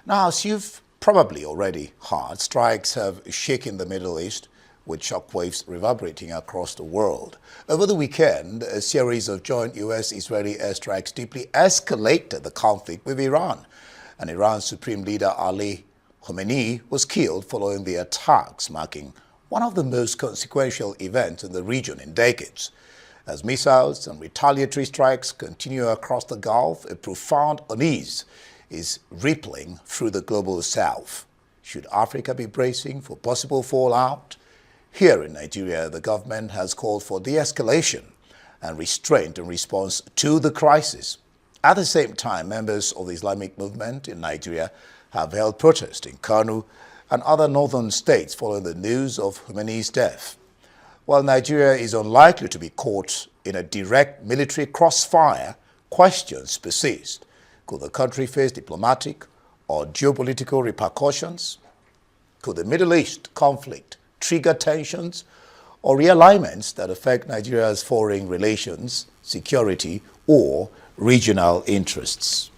Now, as you've probably already heard, strikes have shaken the Middle East, with shockwaves reverberating across the world. Over the weekend, a series of joint U.S.-Israeli airstrikes deeply escalated the conflict with Iran, and Iran's Supreme Leader Ali Khamenei was killed following the attacks, marking one of the most consequential events in the region in decades. As missiles and retaliatory strikes continue across the Gulf, a profound unease is rippling through the global south. Should Africa be bracing for possible fallout? Here in Nigeria, the government has called for de-escalation and restraint in response to the crisis. At the same time, members of the Islamic movement in Nigeria have held protests in Kano and other northern states following the news of Khamenei's death. While Nigeria is unlikely to be caught in a direct military crossfire, questions persist. Could the country face diplomatic or geopolitical repercussions? Could the Middle East conflict trigger tensions or realignments that affect Nigeria's foreign relations, security, or regional interests?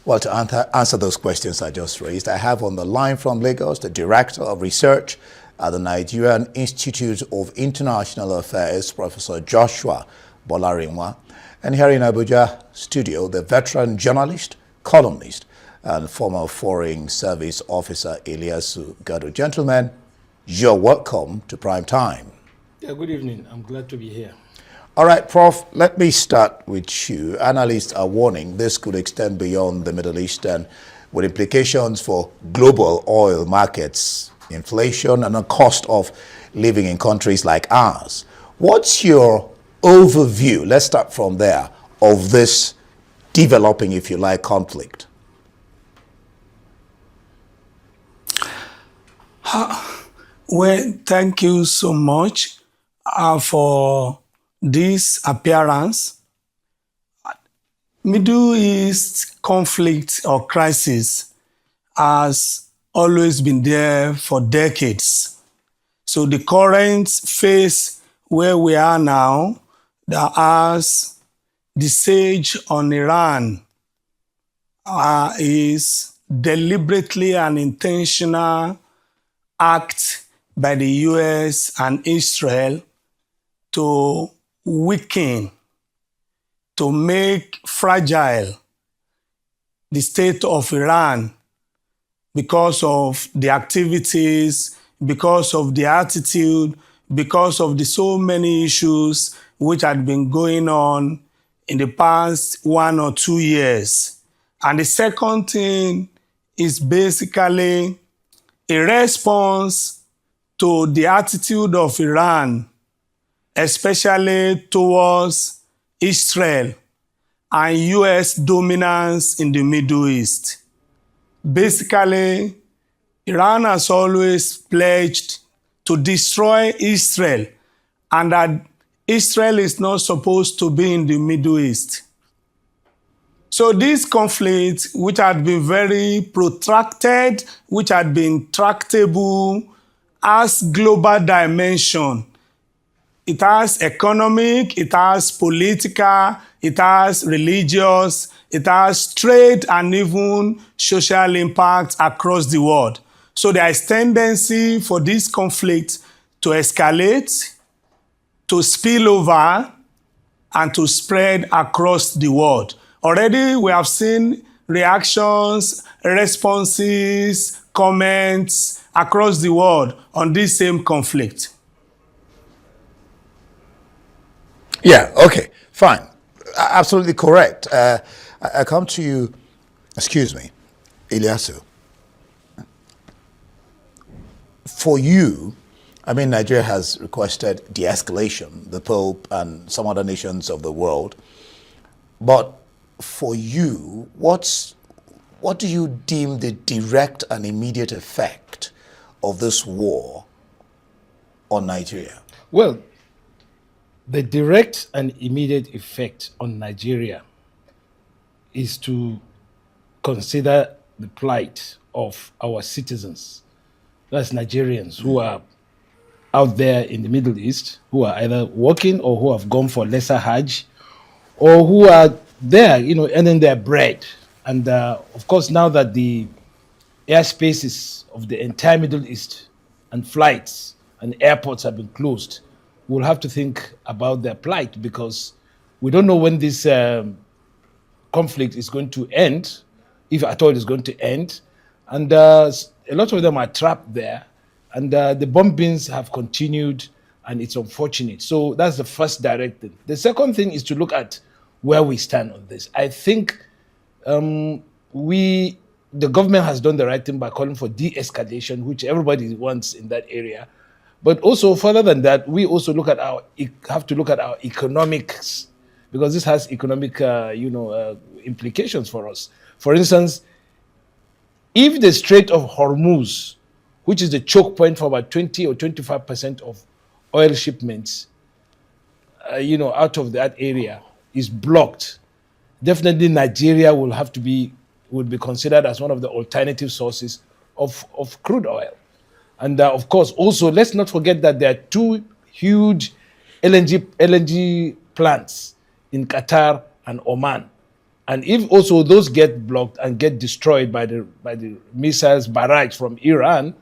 Well, to answer those questions I just raised, I have on the line from Lagos the Director of Research at the Nigerian Institute of International Affairs, Professor Joshua Bolarinwa, and here in Abuja studio, the veteran journalist, columnist, and former Foreign Service Officer Ilyasu Gadu. Gentlemen, you're welcome to Prime Time. Yeah, good evening. I'm glad to be here. All right, Prof, let me start with you. Analysts are warning this could extend beyond the Middle East and with implications for global oil markets, inflation, and the cost of living in countries like ours. What's your overview, let's start from there, of this developing, if you like, conflict? Well, thank you so much for this appearance. Middle East conflict or crisis has always been there for decades. So the current phase where we are now, that has the siege on Iran, is deliberately an intentional act by the US and Israel to weaken, to make fragile the state of Iran because of the activities, because of the attitude, because of the so many issues which had been going on in the past 1 or 2 years. And the second thing is basically a response to the attitude of Iran, especially towards Israel and US dominance in the Middle East. Basically, Iran has always pledged to destroy Israel and that Israel is not supposed to be in the Middle East. So this conflict, which had been very protracted, which had been tractable, has global dimension. It has economic, it has political, it has religious, it has trade and even social impact across the world. So there is tendency for this conflict to escalate, to spill over, and to spread across the world. Already we have seen reactions, responses, comments across the world on this same conflict. Yeah, okay, fine. Absolutely correct. I come to you, excuse me, Ilyasu. For you, I mean, Nigeria has requested de-escalation, the Pope and some other nations of the world. But for you, what do you deem the direct and immediate effect of this war on Nigeria? Well, the direct and immediate effect on Nigeria is to consider the plight of our citizens, that's Nigerians who are out there in the Middle East, who are either working or who have gone for lesser Hajj, or who are there, earning their bread. And of course, now that the airspaces of the entire Middle East and flights and airports have been closed, we'll have to think about their plight, because we don't know when this conflict is going to end, if at all it's going to end. And a lot of them are trapped there. And the bombings have continued, and it's unfortunate. So that's the first direct thing. The second thing is to look at where we stand on this. I think the government has done the right thing by calling for de-escalation, which everybody wants in that area. But also, further than that, we also have to look at our economics, because this has economic, implications for us. For instance, if the Strait of Hormuz, which is the choke point for about 20 or 25% of oil shipments, out of that area, is blocked, definitely Nigeria would be considered as one of the alternative sources of crude oil. And of course, also, let's not forget that there are two huge LNG plants in Qatar and Oman. And if also those get blocked and get destroyed by the missiles barrage from Iran,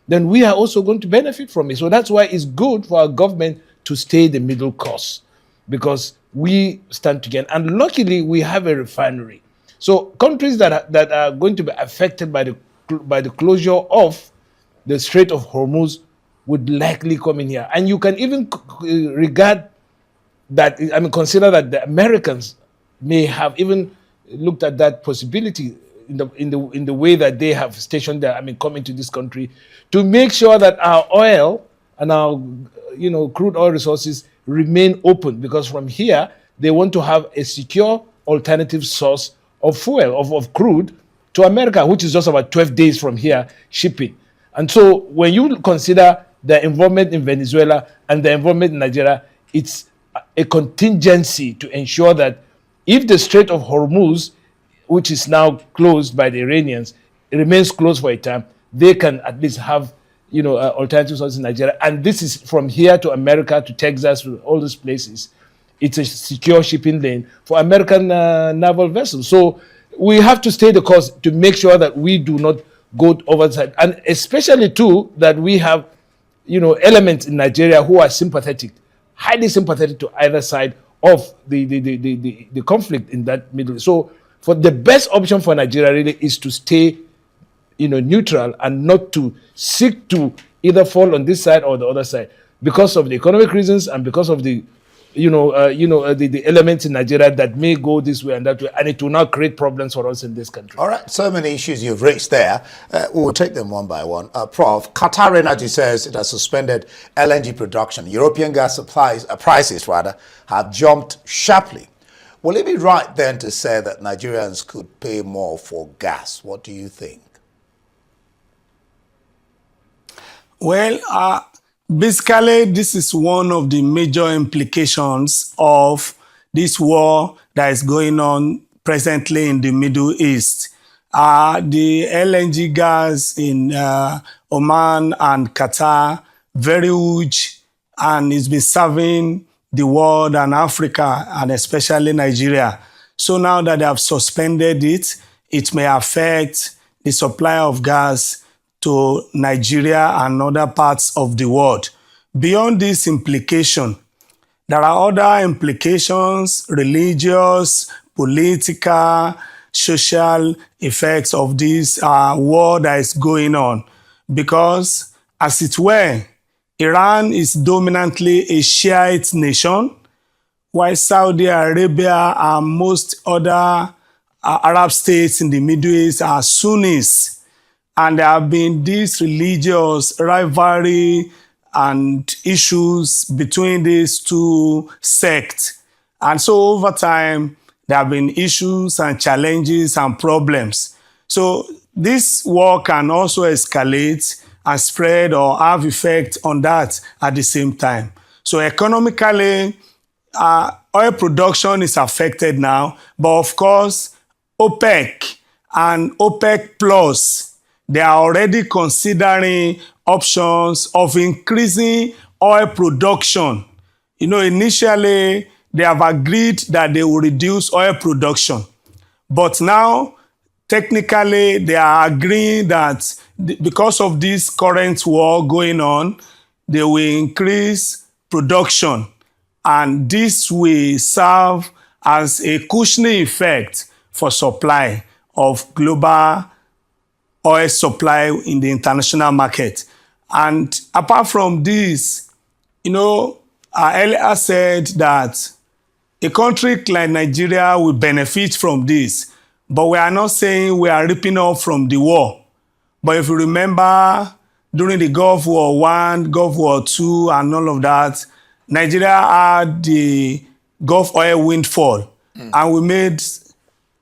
then we are also going to benefit from it. So that's why it's good for our government to stay the middle course, because we stand together. And luckily, we have a refinery. So countries that are going to be affected by the closure of the Strait of Hormuz would likely come in here. And you can even consider that the Americans may have even looked at that possibility in the way that they have stationed come into this country, to make sure that our oil and our crude oil resources remain open, because from here they want to have a secure alternative source of fuel, of crude, to America, which is just about 12 days from here shipping. And so when you consider the involvement in Venezuela and the involvement in Nigeria, it's a contingency to ensure that if the Strait of Hormuz, which is now closed by the Iranians, it remains closed for a time, they can at least have alternative sources in Nigeria. And this is from here to America, to Texas, to all these places. It's a secure shipping lane for American naval vessels. So we have to stay the course to make sure that we do not go over the side. And especially, too, that we have elements in Nigeria who are sympathetic, highly sympathetic to either side of the conflict in that Middle East. So for the best option for Nigeria really is to stay neutral, and not to seek to either fall on this side or the other side, because of the economic reasons and because of the the elements in Nigeria that may go this way and that way, and it will not create problems for us in this country. All right, so many issues you've raised there. We'll take them one by one. Prof, Qatar Energy says it has suspended LNG production. European gas prices have jumped sharply. Will it be right then to say that Nigerians could pay more for gas? What do you think? Well, basically, this is one of the major implications of this war that is going on presently in the Middle East. The LNG gas in Oman and Qatar, very huge, and it's been serving the world and Africa, and especially Nigeria. So now that they have suspended it, it may affect the supply of gas to Nigeria and other parts of the world. Beyond this implication, there are other implications, religious, political, social effects of this war that is going on. Because, as it were, Iran is dominantly a Shiite nation, while Saudi Arabia and most other Arab states in the Middle East are Sunnis. And there have been these religious rivalry and issues between these two sects. And so over time, there have been issues and challenges and problems. So this war can also escalate and spread or have effect on that at the same time. So economically, oil production is affected now, but of course, OPEC and OPEC Plus, they are already considering options of increasing oil production. Initially, they have agreed that they will reduce oil production. But now, technically, they are agreeing that because of this current war going on, they will increase production. And this will serve as a cushioning effect for supply of global oil supply in the international market. And apart from this, I earlier said that a country like Nigeria will benefit from this, but we are not saying we are ripping off from the war. But if you remember, during the Gulf War I, Gulf War II, and all of that, Nigeria had the Gulf oil windfall, and we made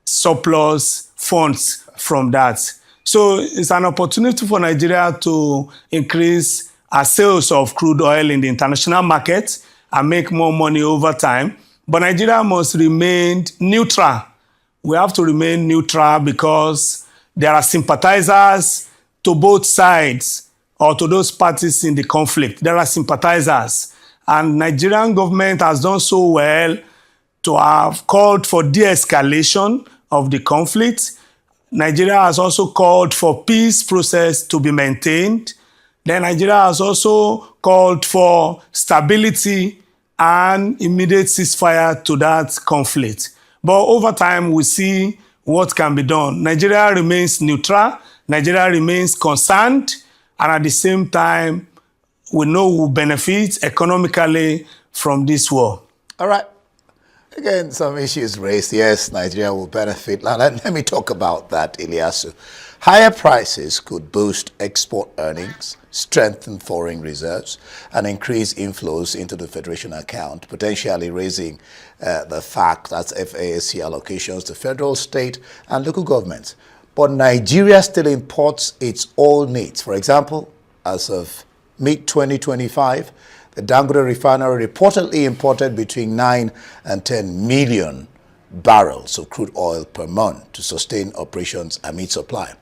surplus funds from that. So it's an opportunity for Nigeria to increase our sales of crude oil in the international market and make more money over time. But Nigeria must remain neutral. We have to remain neutral because there are sympathizers to both sides or to those parties in the conflict. There are sympathizers. And Nigerian government has done so well to have called for de-escalation of the conflict. Nigeria has also called for peace process to be maintained. Then Nigeria has also called for stability and immediate ceasefire to that conflict. But over time, we see what can be done. Nigeria remains neutral. Nigeria remains concerned. And at the same time, we know we'll benefit economically from this war. All right. Again, some issues raised. Yes, Nigeria will benefit. Now, let me talk about that, Ilyasu. Higher prices could boost export earnings, strengthen foreign reserves, and increase inflows into the Federation account, potentially raising the fact that FASC allocations to federal, state, and local governments. But Nigeria still imports its oil needs. For example, as of mid-2025, the Dangote refinery reportedly imported between 9 and 10 million barrels of crude oil per month to sustain operations amid supply.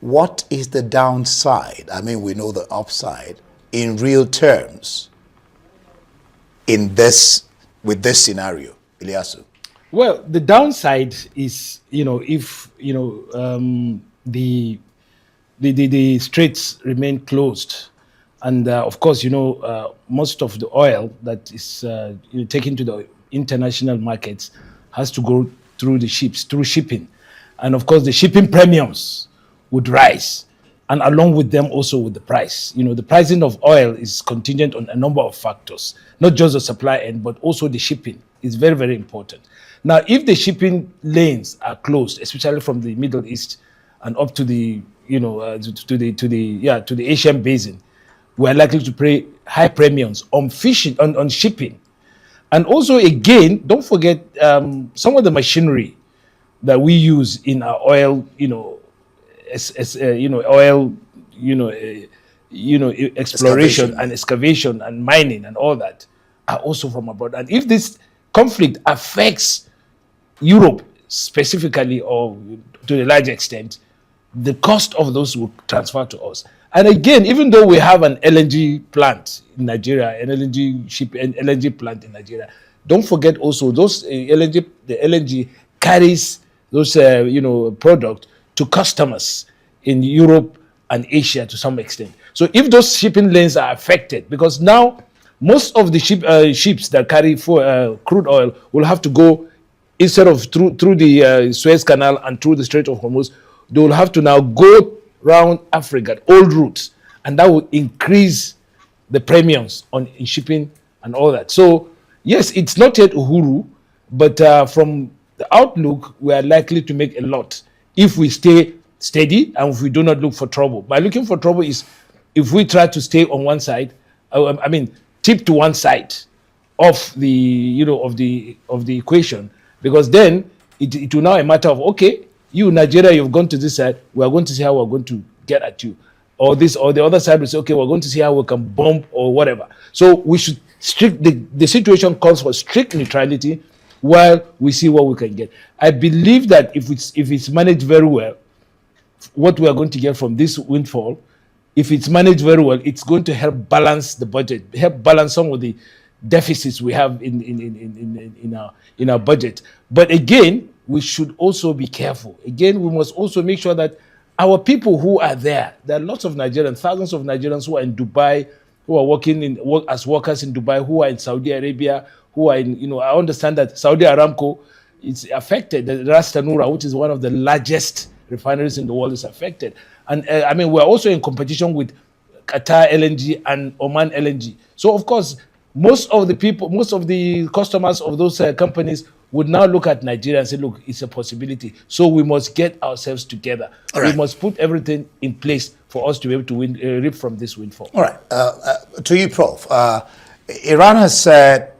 What is the downside? I mean, we know the upside in real terms with this scenario, Ilyasu. Well, the downside is, if the straits remain closed, and of course, most of the oil that is taken to the international markets has to go through the ships, through shipping, and of course, the shipping premiums would rise, and along with them also with the price. The pricing of oil is contingent on a number of factors, not just the supply end, but also the shipping is very, very important. Now, if the shipping lanes are closed, especially from the Middle East and up to the to the Asian basin, we are likely to pay high premiums on fishing, on shipping, and also again, don't forget some of the machinery that we use in our oil, exploration and excavation and mining and all that are also from abroad. And if this conflict affects Europe specifically or to a large extent, the cost of those will transfer to us. And again, even though we have an LNG plant in Nigeria, an LNG plant in Nigeria, don't forget also those the LNG carries those product to customers in Europe and Asia to some extent. So if those shipping lanes are affected, because now most of the ships that carry crude oil will have to go, instead of through the Suez Canal and through the Strait of Hormuz, they will have to now go around Africa, old routes, and that will increase the premiums on shipping and all that. So yes, it's not yet Uhuru, but from the outlook, we are likely to make a lot if we stay steady and if we do not look for trouble. By looking for trouble is if we try to stay on one side, tip to one side of the of the equation, because then it will now a matter of, okay, you Nigeria, you've gone to this side, we are going to see how we're going to get at you, or this or the other side will say, okay, we're going to see how we can bomb or whatever. So we should the situation calls for strict neutrality while we see what we can get. I believe that if it's managed very well, what we are going to get from this windfall, if it's managed very well, it's going to help balance the budget, help balance some of the deficits we have in our budget. But again, we should also be careful. Again, we must also make sure that our people who are there are lots of Nigerians, thousands of Nigerians who are in Dubai, who are working as workers in Dubai, who are in Saudi Arabia, who are in, I understand that Saudi Aramco is affected. The Ras Tanura, which is one of the largest refineries in the world, is affected. And we're also in competition with Qatar LNG and Oman LNG. So of course, most of the customers of those companies would now look at Nigeria and say, look, it's a possibility. So we must get ourselves together. Right. We must put everything in place for us to be able to reap from this windfall. All right. To you, Prof. Iran has said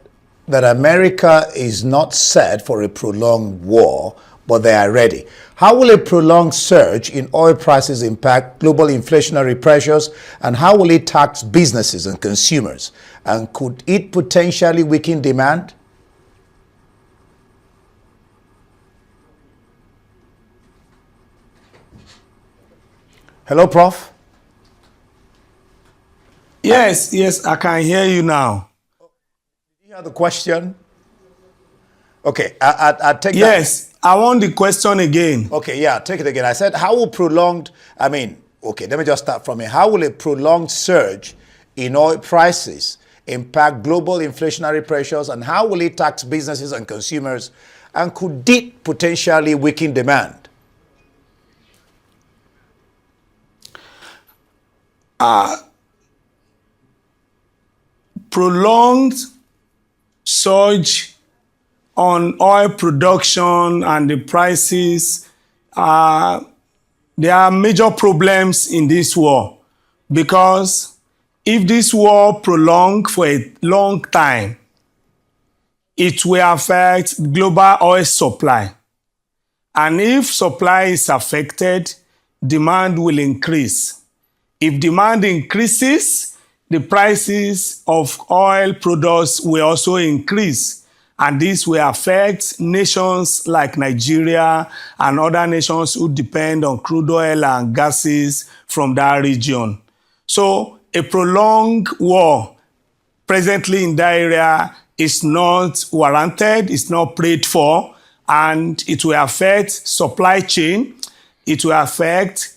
that America is not set for a prolonged war, but they are ready. How will a prolonged surge in oil prices impact global inflationary pressures, and how will it tax businesses and consumers? And could it potentially weaken demand? Hello, Prof. Yes, I can hear you now. Did you hear the question? Okay, I take that. Yes, I want the question again. Okay, yeah, take it again. I said, how will okay, let me just start from here. How will a prolonged surge in oil prices impact global inflationary pressures, and how will it tax businesses and consumers, and could it potentially weaken demand? Prolonged surge on oil production and the prices, there are major problems in this war, because if this war prolongs for a long time, it will affect global oil supply. And if supply is affected, demand will increase. If demand increases, the prices of oil products will also increase. And this will affect nations like Nigeria and other nations who depend on crude oil and gases from that region. So a prolonged war presently in that area is not warranted, it's not prayed for, and it will affect supply chain, it will affect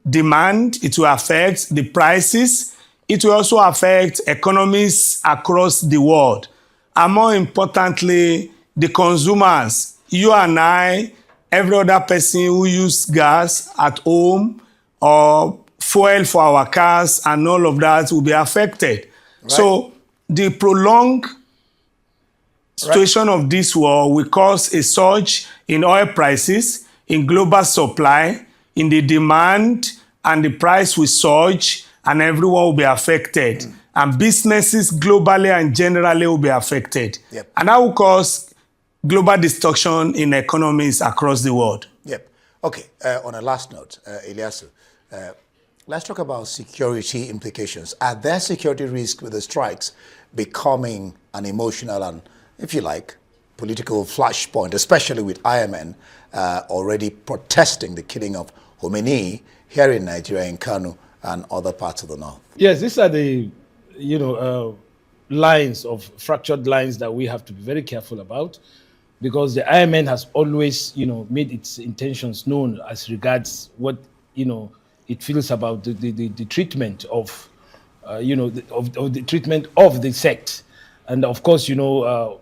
demand, it will affect the prices, it will also affect economies across the world. And more importantly, the consumers, you and I, every other person who uses gas at home or fuel for our cars and all of that will be affected. Right. So the prolonged situation of this war will cause a surge in oil prices, in global supply, in the demand, and the price will surge, and everyone will be affected. And businesses globally and generally will be affected. Yep. And that will cause global destruction in economies across the world. Yep. Okay, on a last note, Ilyasu, let's talk about security implications. Are there security risks with the strikes becoming an emotional and, if you like, political flashpoint, especially with IMN already protesting the killing of Khomeini here in Nigeria, in Kano, and other parts of the north? Yes, these are the lines of fractured lines that we have to be very careful about, because the IMN has always, made its intentions known as regards what, it feels about the treatment of, the treatment of the sect. And of course,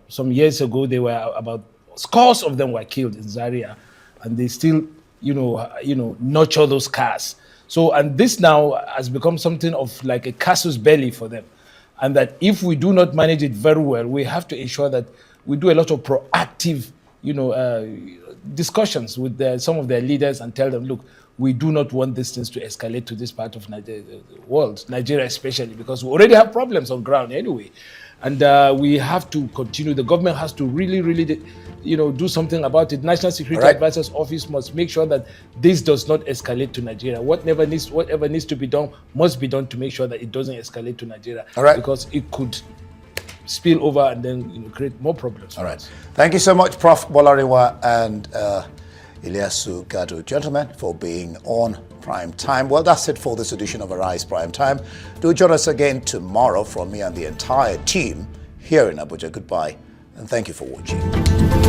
some years ago, there were about scores of them were killed in Zaria, and they still, nurture those scars. So, and this now has become something of like a casus belli for them. And that if we do not manage it very well, we have to ensure that we do a lot of proactive, discussions with some of their leaders and tell them, look, we do not want these things to escalate to this part of the world, Nigeria especially, because we already have problems on ground anyway. And we have to continue. The government has to really, do something about it. National Security Advisor's Office must make sure that this does not escalate to Nigeria. Whatever needs to be done must be done to make sure that it doesn't escalate to Nigeria. Because it could spill over and then create more problems. All right. Thank you so much, Prof. Bolarinwa and Ilyasu Gadu. Gentlemen, for being on Prime Time. Well, that's it for this edition of Arise Prime Time. Do join us again tomorrow from me and the entire team here in Abuja. Goodbye, and thank you for watching.